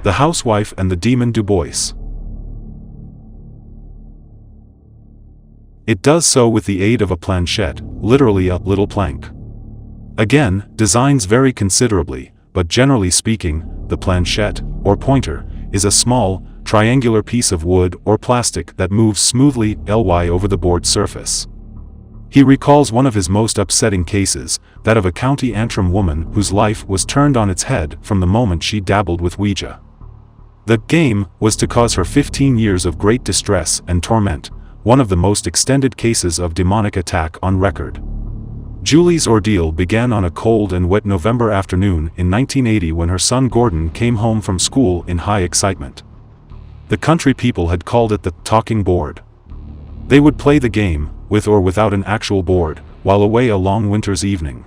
The Housewife and the Demon Du Bois. It does so with the aid of a planchette, literally a little plank. Again, designs vary considerably, but generally speaking, the planchette, or pointer, is a small, triangular piece of wood or plastic that moves smoothly over the board surface. He recalls one of his most upsetting cases, that of a County Antrim woman whose life was turned on its head from the moment she dabbled with Ouija. The game was to cause her 15 years of great distress and torment, one of the most extended cases of demonic attack on record. Julie's ordeal began on a cold and wet November afternoon in 1980 when her son Gordon came home from school in high excitement. The country people had called it the talking board. They would play the game, with or without an actual board, while away a long winter's evening.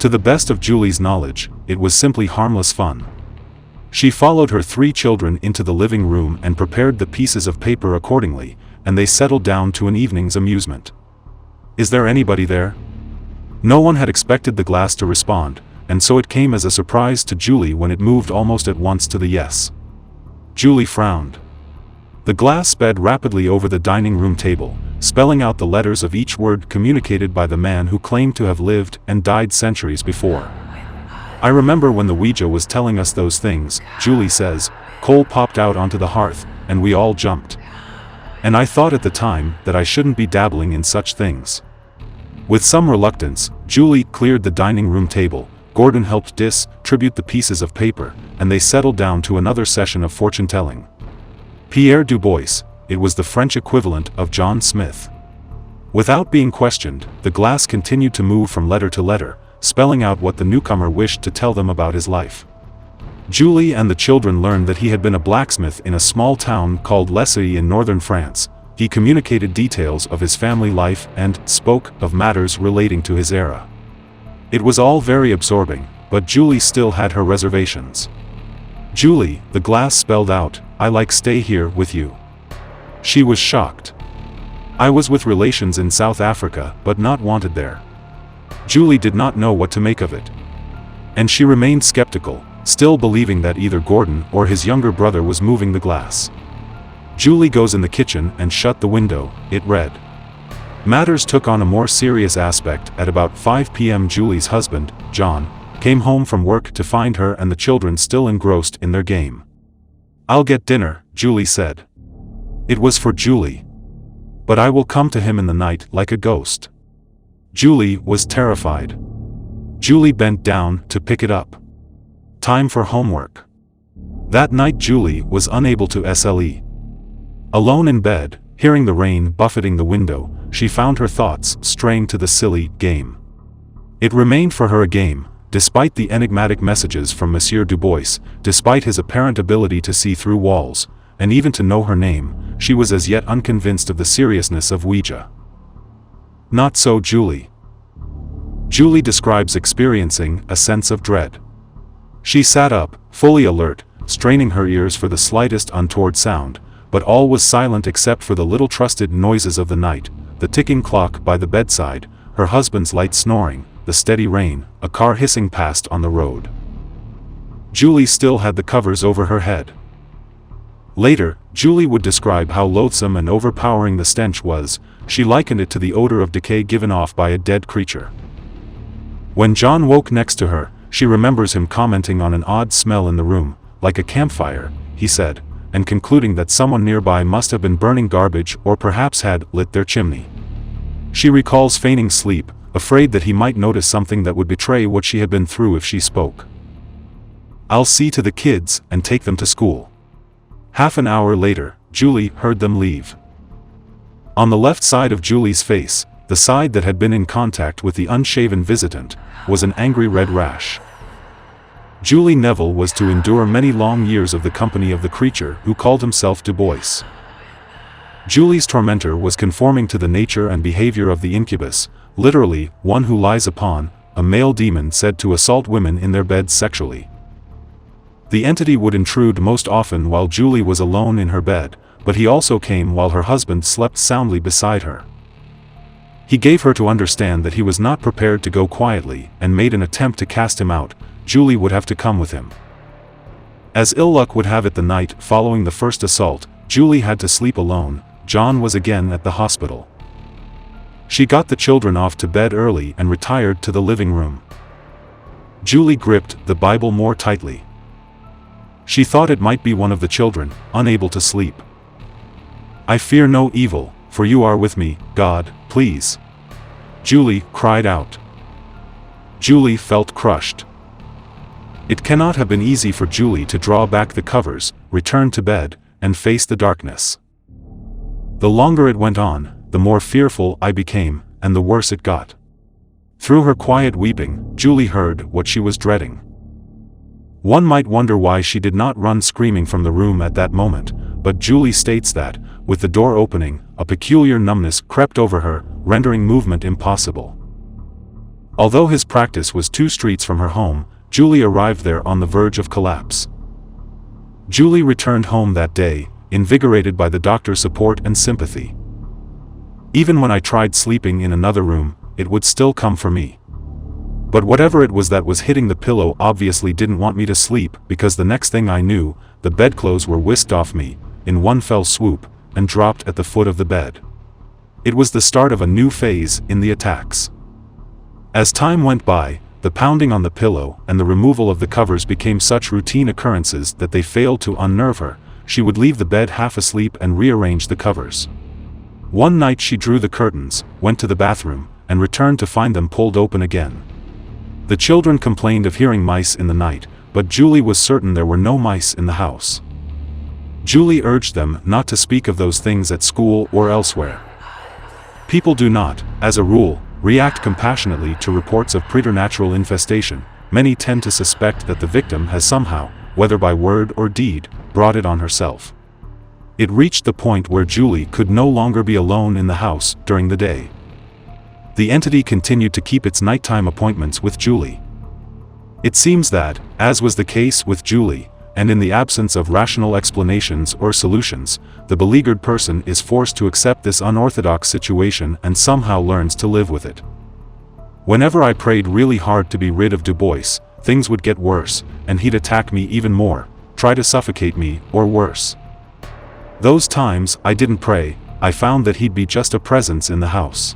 To the best of Julie's knowledge, it was simply harmless fun. She followed her 3 children into the living room and prepared the pieces of paper accordingly, and they settled down to an evening's amusement. Is there anybody there? No one had expected the glass to respond, and so it came as a surprise to Julie when it moved almost at once to the yes. Julie frowned. The glass sped rapidly over the dining room table, spelling out the letters of each word communicated by the man who claimed to have lived and died centuries before. I remember when the Ouija was telling us those things, Julie says. Coal popped out onto the hearth, and we all jumped. And I thought at the time that I shouldn't be dabbling in such things. With some reluctance, Julie cleared the dining room table, Gordon helped distribute the pieces of paper, and they settled down to another session of fortune-telling. Pierre Du Bois, it was the French equivalent of John Smith. Without being questioned, the glass continued to move from letter to letter, spelling out what the newcomer wished to tell them about his life. Julie and the children learned that he had been a blacksmith in a small town called Lessay in northern France. He communicated details of his family life and spoke of matters relating to his era. It was all very absorbing, but Julie still had her reservations. Julie, the glass spelled out, I like stay here with you. She was shocked. I was with relations in South Africa, but not wanted there. Julie did not know what to make of it. And she remained skeptical, still believing that either Gordon or his younger brother was moving the glass. Julie goes in the kitchen and shut the window, it read. Matters took on a more serious aspect at about 5 p.m. Julie's husband, John, came home from work to find her and the children still engrossed in their game. I'll get dinner, Julie said. It was for Julie. But I will come to him in the night like a ghost. Julie was terrified. Julie bent down to pick it up. Time for homework. That night Julie was unable to sleep. Alone in bed, hearing the rain buffeting the window, she found her thoughts straying to the silly game. It remained for her a game, despite the enigmatic messages from Monsieur Du Bois, despite his apparent ability to see through walls, and even to know her name, she was as yet unconvinced of the seriousness of Ouija. Not so Julie. Julie describes experiencing a sense of dread. She sat up, fully alert, straining her ears for the slightest untoward sound, but all was silent except for the little trusted noises of the night, the ticking clock by the bedside, her husband's light snoring, the steady rain, a car hissing past on the road. Julie still had the covers over her head. Later, Julie would describe how loathsome and overpowering the stench was. She likened it to the odor of decay given off by a dead creature. When John woke next to her, she remembers him commenting on an odd smell in the room, like a campfire, he said, and concluding that someone nearby must have been burning garbage or perhaps had lit their chimney. She recalls feigning sleep, afraid that he might notice something that would betray what she had been through if she spoke. I'll see to the kids and take them to school. Half an hour later, Julie heard them leave. On the left side of Julie's face, the side that had been in contact with the unshaven visitant, was an angry red rash. Julie Neville was to endure many long years of the company of the creature who called himself Du Bois. Julie's tormentor was conforming to the nature and behavior of the incubus, literally, one who lies upon, a male demon said to assault women in their beds sexually. The entity would intrude most often while Julie was alone in her bed, but he also came while her husband slept soundly beside her. He gave her to understand that he was not prepared to go quietly, and made an attempt to cast him out. Julie would have to come with him. As ill luck would have it, the night following the first assault, Julie had to sleep alone. John was again at the hospital. She got the children off to bed early and retired to the living room. Julie gripped the Bible more tightly. She thought it might be one of the children, unable to sleep. "I fear no evil, for you are with me, God, please," Julie cried out. Julie felt crushed. It cannot have been easy for Julie to draw back the covers, return to bed, and face the darkness. The longer it went on, the more fearful I became, and the worse it got. Through her quiet weeping, Julie heard what she was dreading. One might wonder why she did not run screaming from the room at that moment, but Julie states that, with the door opening, a peculiar numbness crept over her, rendering movement impossible. Although his practice was 2 streets from her home, Julie arrived there on the verge of collapse. Julie returned home that day, invigorated by the doctor's support and sympathy. "Even when I tried sleeping in another room, it would still come for me. But whatever it was that was hitting the pillow obviously didn't want me to sleep, because the next thing I knew, the bedclothes were whisked off me, in one fell swoop, and dropped at the foot of the bed. It was the start of a new phase in the attacks. As time went by, the pounding on the pillow and the removal of the covers became such routine occurrences that they failed to unnerve her. She would leave the bed half asleep and rearrange the covers. One night she drew the curtains, went to the bathroom, and returned to find them pulled open again. The children complained of hearing mice in the night, but Julie was certain there were no mice in the house. Julie urged them not to speak of those things at school or elsewhere. People do not, as a rule, react compassionately to reports of preternatural infestation. Many tend to suspect that the victim has somehow, whether by word or deed, brought it on herself. It reached the point where Julie could no longer be alone in the house during the day. The entity continued to keep its nighttime appointments with Julie. It seems that, as was the case with Julie, and in the absence of rational explanations or solutions, the beleaguered person is forced to accept this unorthodox situation and somehow learns to live with it. Whenever I prayed really hard to be rid of Du Bois, things would get worse, and he'd attack me even more, try to suffocate me, or worse. Those times I didn't pray, I found that he'd be just a presence in the house.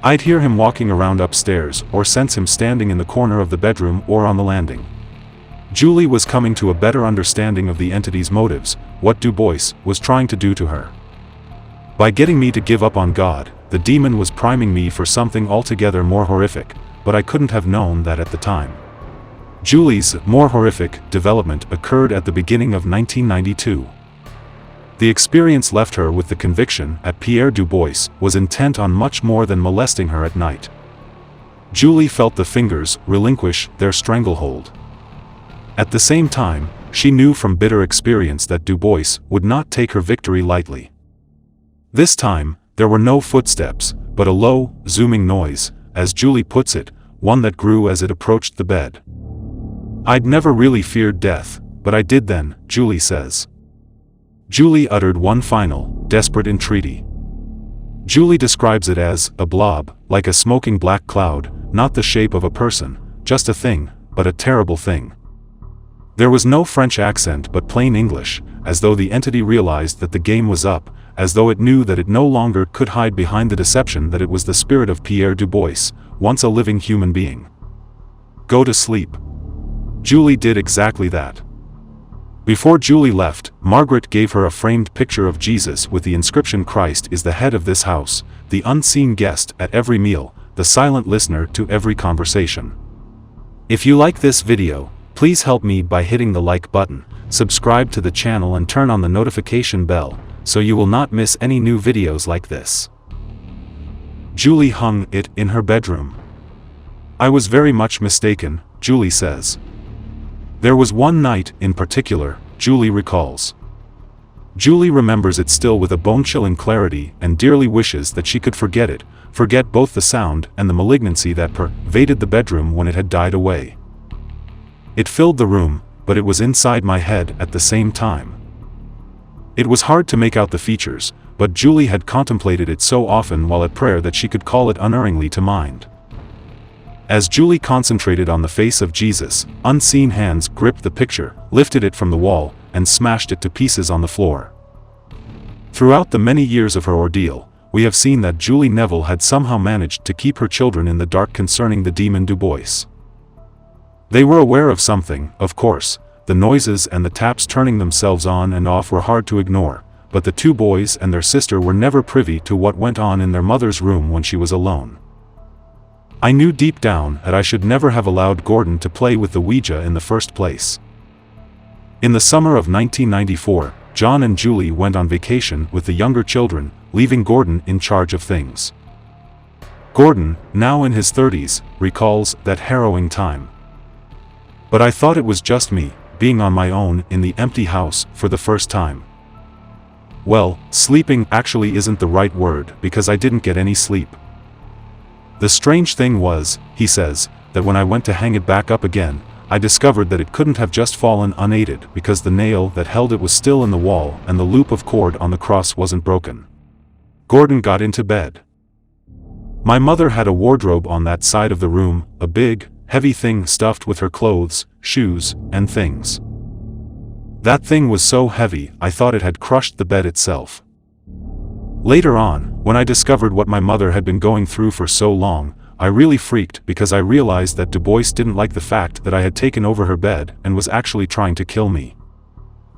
I'd hear him walking around upstairs or sense him standing in the corner of the bedroom or on the landing. Julie was coming to a better understanding of the entity's motives, what Du Bois was trying to do to her. By getting me to give up on God, the demon was priming me for something altogether more horrific, but I couldn't have known that at the time. Julie's more horrific development occurred at the beginning of 1992. The experience left her with the conviction that Pierre Du Bois was intent on much more than molesting her at night. Julie felt the fingers relinquish their stranglehold. At the same time, she knew from bitter experience that Du Bois would not take her victory lightly. This time, there were no footsteps, but a low, zooming noise, as Julie puts it, one that grew as it approached the bed. "I'd never really feared death, but I did then," Julie says. Julie uttered one final, desperate entreaty. Julie describes it as a blob, like a smoking black cloud, not the shape of a person, just a thing, but a terrible thing. There was no French accent but plain English, as though the entity realized that the game was up, as though it knew that it no longer could hide behind the deception that it was the spirit of Pierre Du Bois, once a living human being. "Go to sleep." Julie did exactly that. Before Julie left, Margaret gave her a framed picture of Jesus with the inscription "Christ is the head of this house, the unseen guest at every meal, the silent listener to every conversation." If you like this video, please help me by hitting the like button, subscribe to the channel and turn on the notification bell, so you will not miss any new videos like this. Julie hung it in her bedroom. "I was very much mistaken," Julie says. There was one night in particular, Julie recalls. Julie remembers it still with a bone-chilling clarity and dearly wishes that she could forget it, forget both the sound and the malignancy that pervaded the bedroom when it had died away. It filled the room, but it was inside my head at the same time. It was hard to make out the features, but Julie had contemplated it so often while at prayer that she could call it unerringly to mind. As Julie concentrated on the face of Jesus, unseen hands gripped the picture, lifted it from the wall, and smashed it to pieces on the floor. Throughout the many years of her ordeal, we have seen that Julie Neville had somehow managed to keep her children in the dark concerning the demon Du Bois. They were aware of something, of course. The noises and the taps turning themselves on and off were hard to ignore, but the two boys and their sister were never privy to what went on in their mother's room when she was alone. I knew deep down that I should never have allowed Gordon to play with the Ouija in the first place. In the summer of 1994, John and Julie went on vacation with the younger children, leaving Gordon in charge of things. Gordon, now in his 30s, recalls that harrowing time. But I thought it was just me, being on my own in the empty house for the first time. Well, sleeping actually isn't the right word because I didn't get any sleep. The strange thing was, he says, that when I went to hang it back up again, I discovered that it couldn't have just fallen unaided because the nail that held it was still in the wall and the loop of cord on the cross wasn't broken. Gordon got into bed. My mother had a wardrobe on that side of the room, a big, heavy thing stuffed with her clothes, shoes, and things. That thing was so heavy I thought it had crushed the bed itself. Later on, when I discovered what my mother had been going through for so long, I really freaked because I realized that Du Bois didn't like the fact that I had taken over her bed and was actually trying to kill me.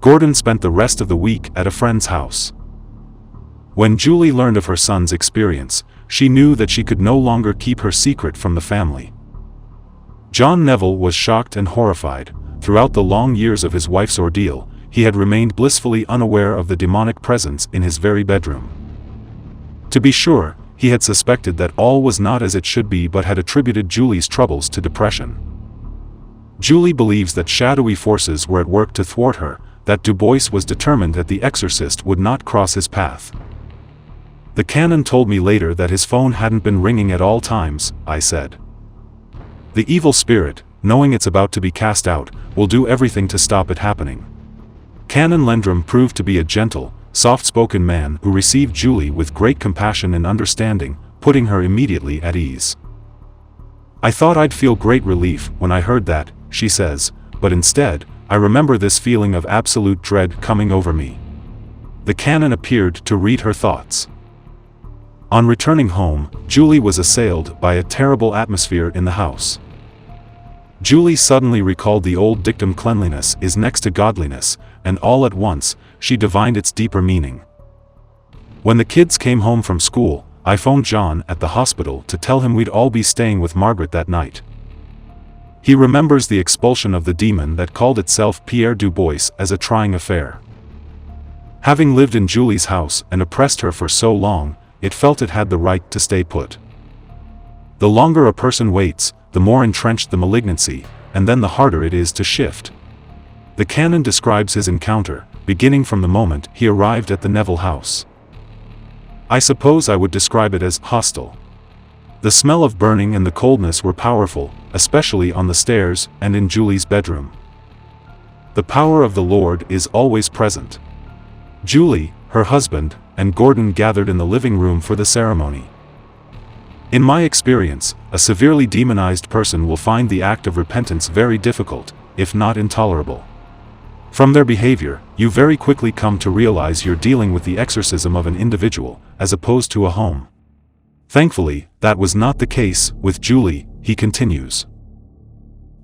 Gordon spent the rest of the week at a friend's house. When Julie learned of her son's experience, she knew that she could no longer keep her secret from the family. John Neville was shocked and horrified. Throughout the long years of his wife's ordeal, he had remained blissfully unaware of the demonic presence in his very bedroom. To be sure, he had suspected that all was not as it should be but had attributed Julie's troubles to depression. Julie believes that shadowy forces were at work to thwart her, that Du Bois was determined that the exorcist would not cross his path. The canon told me later that his phone hadn't been ringing at all times, I said. The evil spirit, knowing it's about to be cast out, will do everything to stop it happening. Canon Lendrum proved to be a gentle, soft-spoken man who received Julie with great compassion and understanding, putting her immediately at ease. I thought I'd feel great relief when I heard that, she says, but instead, I remember this feeling of absolute dread coming over me. The canon appeared to read her thoughts. On returning home, Julie was assailed by a terrible atmosphere in the house. Julie suddenly recalled the old dictum cleanliness is next to godliness, and all at once, she divined its deeper meaning. When the kids came home from school, I phoned John at the hospital to tell him we'd all be staying with Margaret that night. He remembers the expulsion of the demon that called itself Pierre Du Bois as a trying affair. Having lived in Julie's house and oppressed her for so long, it felt it had the right to stay put. The longer a person waits, the more entrenched the malignancy, and then the harder it is to shift. The canon describes his encounter, beginning from the moment he arrived at the Neville house. I suppose I would describe it as hostile. The smell of burning and the coldness were powerful, especially on the stairs and in Julie's bedroom. The power of the Lord is always present. Julie, her husband, and Gordon gathered in the living room for the ceremony. In my experience, a severely demonized person will find the act of repentance very difficult, if not intolerable. From their behavior, you very quickly come to realize you're dealing with the exorcism of an individual, as opposed to a home. Thankfully, that was not the case with Julie, he continues.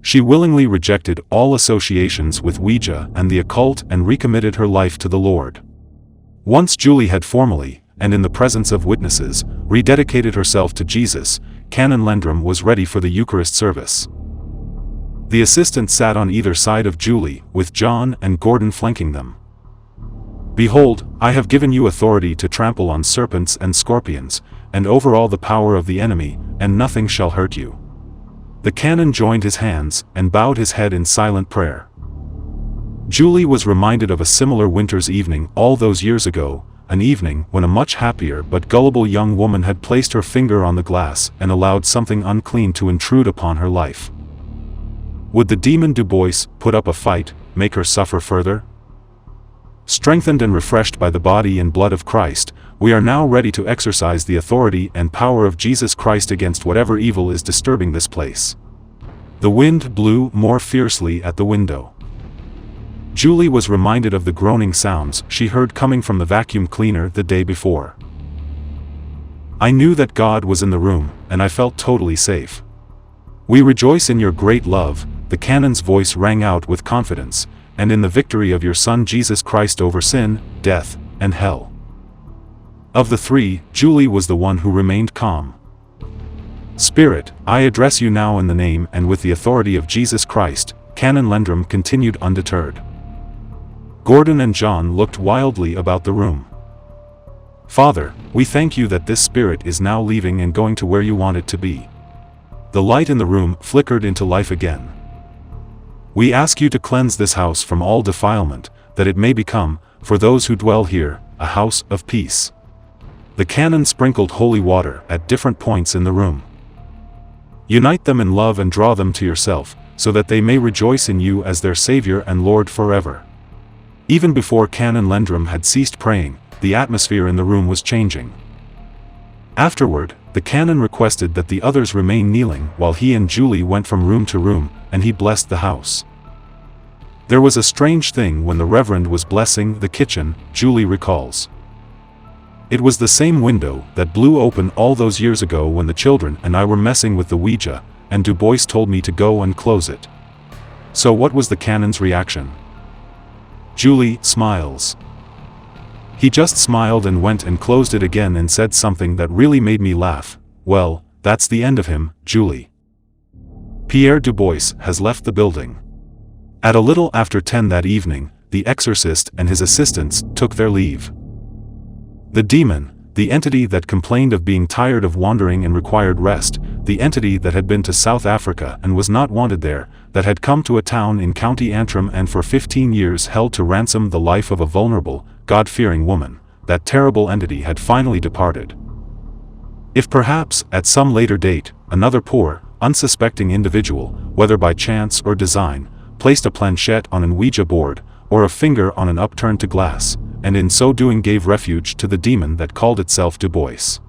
She willingly rejected all associations with Ouija and the occult and recommitted her life to the Lord. Once Julie had formally, and in the presence of witnesses, rededicated herself to Jesus, Canon Lendrum was ready for the Eucharist service. The assistant sat on either side of Julie, with John and Gordon flanking them. Behold, I have given you authority to trample on serpents and scorpions, and over all the power of the enemy, and nothing shall hurt you. The canon joined his hands, and bowed his head in silent prayer. Julie was reminded of a similar winter's evening all those years ago, an evening when a much happier but gullible young woman had placed her finger on the glass and allowed something unclean to intrude upon her life. Would the demon Du Bois put up a fight, make her suffer further? Strengthened and refreshed by the body and blood of Christ, we are now ready to exercise the authority and power of Jesus Christ against whatever evil is disturbing this place." The wind blew more fiercely at the window. Julie was reminded of the groaning sounds she heard coming from the vacuum cleaner the day before. "I knew that God was in the room, and I felt totally safe. We rejoice in your great love," the canon's voice rang out with confidence, "and in the victory of your Son Jesus Christ over sin, death, and hell." Of the three, Julie was the one who remained calm. "Spirit, I address you now in the name and with the authority of Jesus Christ," Canon Landrum continued undeterred. Gordon and John looked wildly about the room. "Father, we thank you that this spirit is now leaving and going to where you want it to be." The light in the room flickered into life again. "We ask you to cleanse this house from all defilement, that it may become, for those who dwell here, a house of peace." The canon sprinkled holy water at different points in the room. "Unite them in love and draw them to yourself, so that they may rejoice in you as their Savior and Lord forever." Even before Canon Landrum had ceased praying, the atmosphere in the room was changing. Afterward, the canon requested that the others remain kneeling while he and Julie went from room to room, and he blessed the house. There was a strange thing when the Reverend was blessing the kitchen, Julie recalls. "It was the same window that blew open all those years ago when the children and I were messing with the Ouija, and Du Bois told me to go and close it." So what was the canon's reaction? Julie smiles. "He just smiled and went and closed it again and said something that really made me laugh. Well, that's the end of him, Julie. Pierre Du Bois has left the building." At a little after 10 that evening, the exorcist and his assistants took their leave. The demon, the entity that complained of being tired of wandering and required rest, the entity that had been to South Africa and was not wanted there, that had come to a town in County Antrim and for 15 years held to ransom the life of a vulnerable, God-fearing woman, that terrible entity had finally departed. If perhaps, at some later date, another poor, unsuspecting individual, whether by chance or design, placed a planchette on an Ouija board, or a finger on an upturned glass, and in so doing gave refuge to the demon that called itself Du Bois.